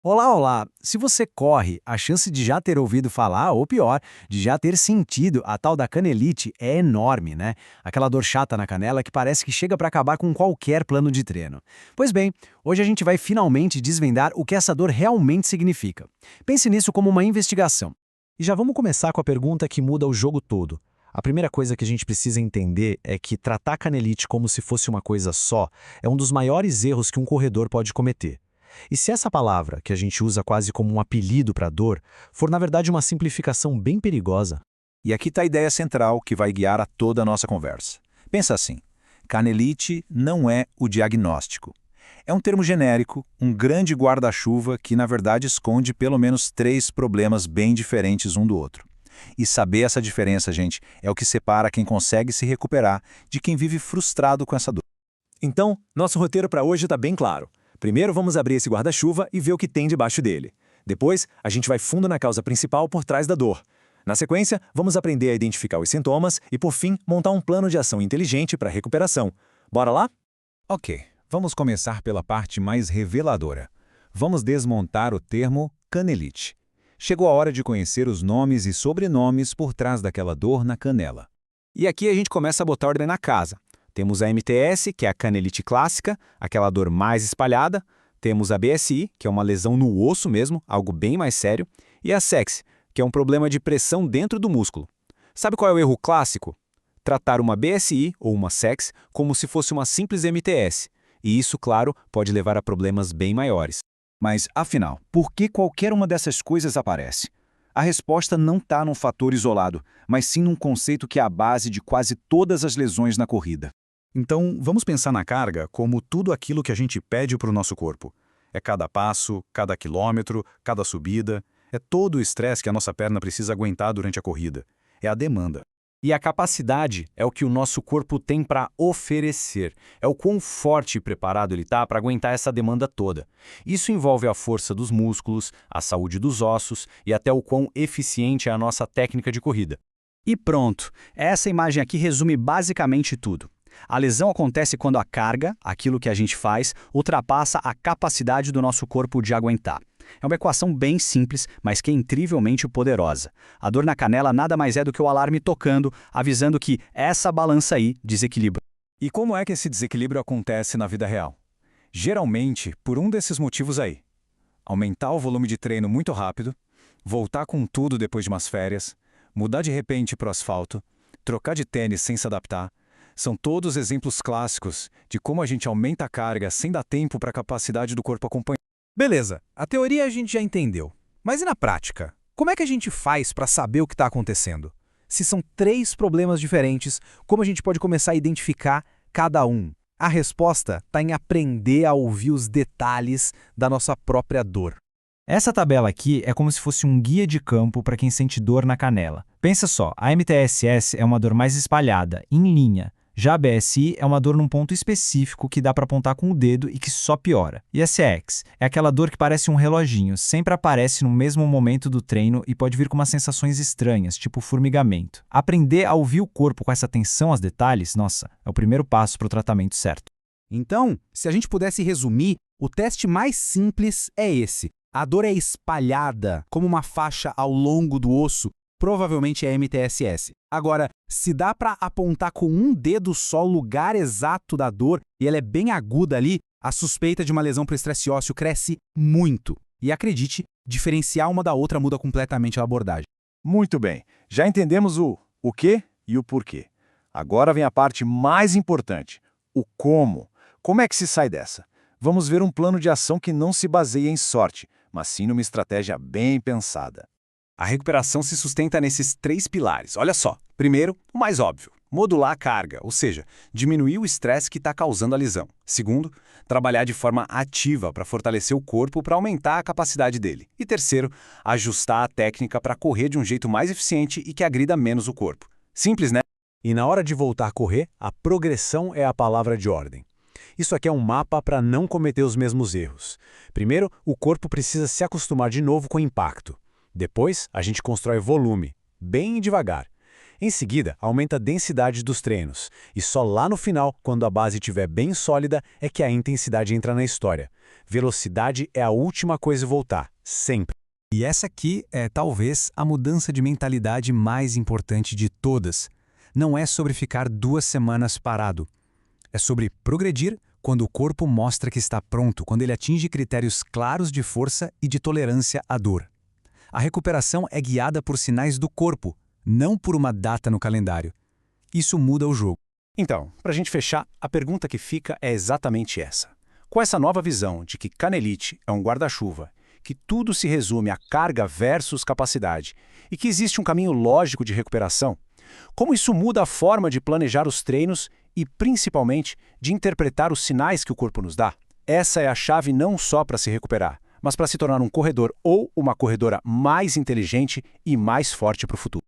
Olá, olá! Se você corre, a chance de já ter ouvido falar, ou pior, de já ter sentido a tal da canelite é enorme, né? Aquela dor chata na canela que parece que chega para acabar com qualquer plano de treino. Pois bem, hoje a gente vai finalmente desvendar o que essa dor realmente significa. Pense nisso como uma investigação. E já vamos começar com a pergunta que muda o jogo todo. A primeira coisa que a gente precisa entender é que tratar canelite como se fosse uma coisa só é um dos maiores erros que um corredor pode cometer. E se essa palavra, que a gente usa quase como um apelido para a dor, for na verdade uma simplificação bem perigosa? E aqui está a ideia central que vai guiar a toda a nossa conversa. Pensa assim, canelite não é o diagnóstico. É um termo genérico, um grande guarda-chuva que na verdade esconde pelo menos 3 problemas bem diferentes um do outro. E saber essa diferença, gente, é o que separa quem consegue se recuperar de quem vive frustrado com essa dor. Então, nosso roteiro para hoje está bem claro. Primeiro vamos abrir esse guarda-chuva e ver o que tem debaixo dele. Depois, a gente vai fundo na causa principal por trás da dor. Na sequência, vamos aprender a identificar os sintomas e, por fim, montar um plano de ação inteligente para a recuperação. Bora lá? Ok, vamos começar pela parte mais reveladora. Vamos desmontar o termo canelite. Chegou a hora de conhecer os nomes e sobrenomes por trás daquela dor na canela. E aqui a gente começa a botar ordem na casa. Temos a MTS, que é a canelite clássica, aquela dor mais espalhada. Temos a BSI, que é uma lesão no osso mesmo, algo bem mais sério. E a SEX, que é um problema de pressão dentro do músculo. Sabe qual é o erro clássico? Tratar uma BSI ou uma SEX como se fosse uma simples MTS. E isso, claro, pode levar a problemas bem maiores. Mas, afinal, por que qualquer uma dessas coisas aparece? A resposta não está num fator isolado, mas sim num conceito que é a base de quase todas as lesões na corrida. Então, vamos pensar na carga como tudo aquilo que a gente pede para o nosso corpo. É cada passo, cada quilômetro, cada subida. É todo o estresse que a nossa perna precisa aguentar durante a corrida. É a demanda. E a capacidade é o que o nosso corpo tem para oferecer. É o quão forte e preparado ele está para aguentar essa demanda toda. Isso envolve a força dos músculos, a saúde dos ossos e até o quão eficiente é a nossa técnica de corrida. E pronto, essa imagem aqui resume basicamente tudo. A lesão acontece quando a carga, aquilo que a gente faz, ultrapassa a capacidade do nosso corpo de aguentar. É uma equação bem simples, mas que é incrivelmente poderosa. A dor na canela nada mais é do que o alarme tocando, avisando que essa balança aí desequilibra. E como é que esse desequilíbrio acontece na vida real? Geralmente, por um desses motivos aí. Aumentar o volume de treino muito rápido, voltar com tudo depois de umas férias, mudar de repente para o asfalto, trocar de tênis sem se adaptar. São todos exemplos clássicos de como a gente aumenta a carga sem dar tempo para a capacidade do corpo acompanhar. Beleza, a teoria a gente já entendeu. Mas e na prática? Como é que a gente faz para saber o que está acontecendo? Se são 3 problemas diferentes, como a gente pode começar a identificar cada um? A resposta está em aprender a ouvir os detalhes da nossa própria dor. Essa tabela aqui é como se fosse um guia de campo para quem sente dor na canela. Pensa só, a MTSS é uma dor mais espalhada, em linha. Já a BSI é uma dor num ponto específico que dá para apontar com o dedo e que só piora. E a CX é aquela dor que parece um reloginho, sempre aparece no mesmo momento do treino e pode vir com umas sensações estranhas, tipo formigamento. Aprender a ouvir o corpo com essa atenção aos detalhes, nossa, é o primeiro passo para o tratamento certo. Então, se a gente pudesse resumir, o teste mais simples é esse. A dor é espalhada, como uma faixa ao longo do osso, provavelmente é MTSS. Agora, se dá para apontar com um dedo só o lugar exato da dor e ela é bem aguda ali, a suspeita de uma lesão por estresse ósseo cresce muito. E acredite, diferenciar uma da outra muda completamente a abordagem. Muito bem, já entendemos o quê e o porquê. Agora vem a parte mais importante, o como. Como é que se sai dessa? Vamos ver um plano de ação que não se baseia em sorte, mas sim numa estratégia bem pensada. A recuperação se sustenta nesses 3 pilares. Olha só. Primeiro, o mais óbvio, modular a carga, ou seja, diminuir o estresse que está causando a lesão. Segundo, trabalhar de forma ativa para fortalecer o corpo para aumentar a capacidade dele. E terceiro, ajustar a técnica para correr de um jeito mais eficiente e que agrida menos o corpo. Simples, né? E na hora de voltar a correr, a progressão é a palavra de ordem. Isso aqui é um mapa para não cometer os mesmos erros. Primeiro, o corpo precisa se acostumar de novo com o impacto. Depois, a gente constrói volume, bem devagar. Em seguida, aumenta a densidade dos treinos. E só lá no final, quando a base estiver bem sólida, é que a intensidade entra na história. Velocidade é a última coisa a voltar, sempre. E essa aqui é, talvez, a mudança de mentalidade mais importante de todas. Não é sobre ficar 2 semanas parado. É sobre progredir quando o corpo mostra que está pronto, quando ele atinge critérios claros de força e de tolerância à dor. A recuperação é guiada por sinais do corpo, não por uma data no calendário. Isso muda o jogo. Então, para a gente fechar, a pergunta que fica é exatamente essa. Com essa nova visão de que canelite é um guarda-chuva, que tudo se resume a carga versus capacidade e que existe um caminho lógico de recuperação, como isso muda a forma de planejar os treinos e, principalmente, de interpretar os sinais que o corpo nos dá? Essa é a chave não só para se recuperar, mas para se tornar um corredor ou uma corredora mais inteligente e mais forte para o futuro.